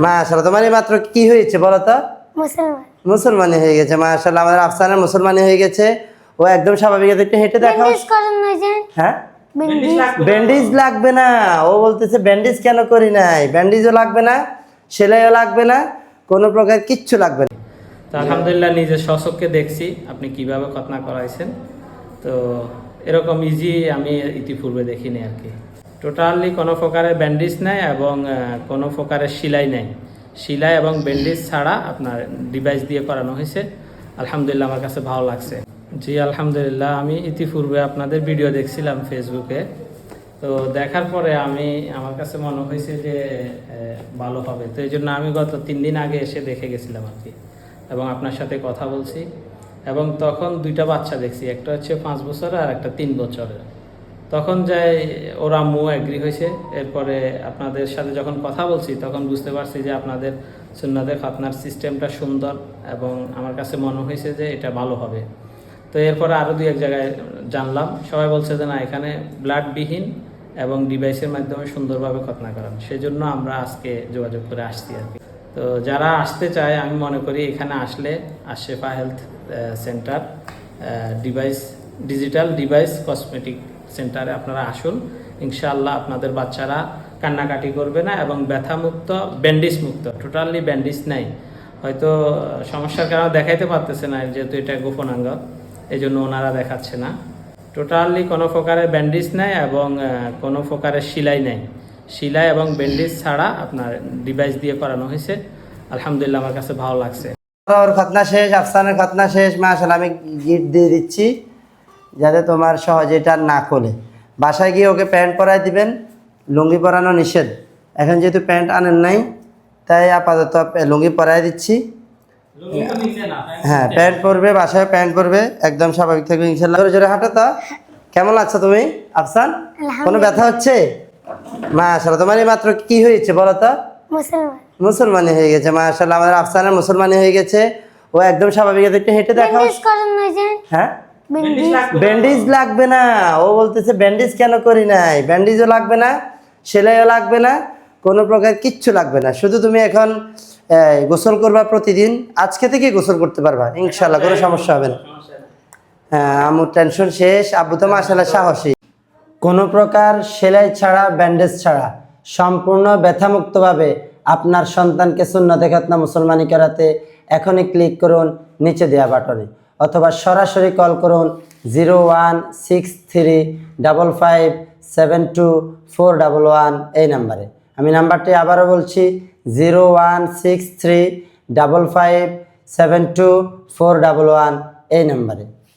মাশাআল্লাহ, তোমার এই মাত্র কি হয়েছে বলো তো? মুসলমান। মুসলমানি হয়ে গেছে মাশাআল্লাহ। আমাদের আফসানের মুসলমানি হয়ে গেছে। ও একদম স্বাভাবিক। একটু হেঁটে দেখাও। ব্যান্ডেজ করেন না যে? হ্যাঁ, ব্যান্ডেজ ব্যান্ডেজ লাগবে না। ও বলতেছে ব্যান্ডেজ কেন করি নাই, ব্যান্ডেজও লাগবে না, সেলাইও লাগবে না, কোনো প্রকার কিচ্ছু লাগবে না। তো আলহামদুলিল্লাহ নিজের স্বচক্ষে দেখছি আপনি কিভাবে খতনা করাইছেন। তো এরকম ইজি আমি ইতিপূর্বে দেখিনি আর কি। টোটালি কোনো প্রকারের ব্যান্ডেজ নাই এবং কোনো প্রকারের সেলাই নাই। সেলাই এবং ব্যান্ডেজ ছাড়া আপনার ডিভাইস দিয়ে করানো হয়েছে। আলহামদুলিল্লাহ আমার কাছে ভালো লাগছে। জি আলহামদুলিল্লাহ, আমি ইতিপূর্বে আপনাদের ভিডিও দেখছিলাম ফেসবুকে। তো দেখার পরে আমার কাছে মনে হয়েছে যে ভালো হবে। তো এই জন্য আমি গত 3 দিন আগে এসে দেখে গেছিলাম আর কি, এবং আপনার সাথে কথা বলছি। এবং তখন 2টা বাচ্চা দেখছি, একটা হচ্ছে 5 বছরের আর একটা 3 বছরের। তখন যাই ওর আম্মু এগ্রি হয়েছে। এরপরে আপনাদের সাথে যখন কথা বলছি তখন বুঝতে পারছি যে আপনাদের সুন্নাতে খতনার সিস্টেমটা সুন্দর, এবং আমার কাছে মনে হয়েছে যে এটা ভালো হবে। তো এরপরে আরও 2-1 জায়গায় জানলাম, সবাই বলছে যে না এখানে ব্লাডবিহীন এবং ডিভাইসের মাধ্যমে সুন্দরভাবে খতনা করান। সেই জন্য আমরা আজকে যোগাযোগ করে আসছি আর কি। তো যারা আসতে চায় আমি মনে করি এখানে আসলে আশফা health centre digital device cosmetic সেন্টারে আপনারা আসুন। ইনশাআল্লাহ আপনাদের বাচ্চারা কান্নাকাটি করবে না, এবং ব্যথামুক্ত, ব্যান্ডেজ মুক্ত, টোটালি ব্যান্ডেজ নাই। হয়তো সমস্যার কারণে দেখাইতে পারতেছে না, যেহেতু এটা গোপনাঙ্গ, এই জন্য ওনারা দেখাচ্ছে না। টোটালি কোনো প্রকারের ব্যান্ডেজ নাই এবং কোনো প্রকারের সেলাই নাই। সেলাই এবং ব্যান্ডেজ ছাড়া আপনার ডিভাইস দিয়ে করানো হয়েছে। আলহামদুলিল্লাহ আমার কাছে ভালো লাগছে। ওর খতনা শেষ, আফসানের খতনা শেষ মাশাআল্লাহ। আমি গিফট দিয়ে দিচ্ছি যাতে তোমার সহজে এটা না খোলে। বাসায় গিয়ে ওকে প্যান্ট পরাই দিবেন, লুঙ্গি পরানো নিষেধ। এখন যেহেতু প্যান্ট আনেন নাই, তাই আপাতত লুঙ্গি পরাই দিচ্ছি। হ্যাঁ, প্যান্ট পরবে, বাসায় প্যান্ট পরবে, একদম স্বাভাবিক থাকবে ইনশাআল্লাহ। জোরে জোরে হাঁটো তো। কেমন লাগছে তুমি আফসান? কোনো ব্যথা হচ্ছে? মাশাআল্লাহ, তোমার এই মাত্র কি হয়েছে বলো তো? মুসলমান। মুসলমানি হয়ে গেছে মাশাআল্লাহ। আমাদের আফসানের মুসলমানি হয়ে গেছে। ও একদম স্বাভাবিক। একটু হেঁটে দেখাও। ব্যান্ডেজ করেন না যে? হ্যাঁ, ব্যান্ডেজ ব্যান্ডেজ লাগবে না। ও বলতেছে ব্যান্ডেজ কেন করি নাই, ব্যান্ডেজও লাগবে না, সেলাইও লাগবে না, কোনো প্রকার কিচ্ছু লাগবে না। শুধু তুমি এখন গোসল করবা প্রতিদিন। আজকে থেকে গোসল করতে পারবা ইনশাআল্লাহ, কোনো সমস্যা হবে না। হ্যাঁ, আম্মুর টেনশন শেষ। আব্বু তো মাশাআল্লাহ সাহসী। কোনো প্রকার সেলাই ছাড়া, ব্যান্ডেজ ছাড়া সম্পূর্ণ ব্যথামুক্তভাবে আপনার সন্তানকে সুন্নতে খতনা মুসলমানি করাতে এখনই ক্লিক করুন নিচে দেওয়া বাটনে, অথবা সরাসরি কল করুন 01635572411 এই নাম্বারে। আমি নাম্বারটি আবারও বলছি, 01635572411 এই নাম্বারে।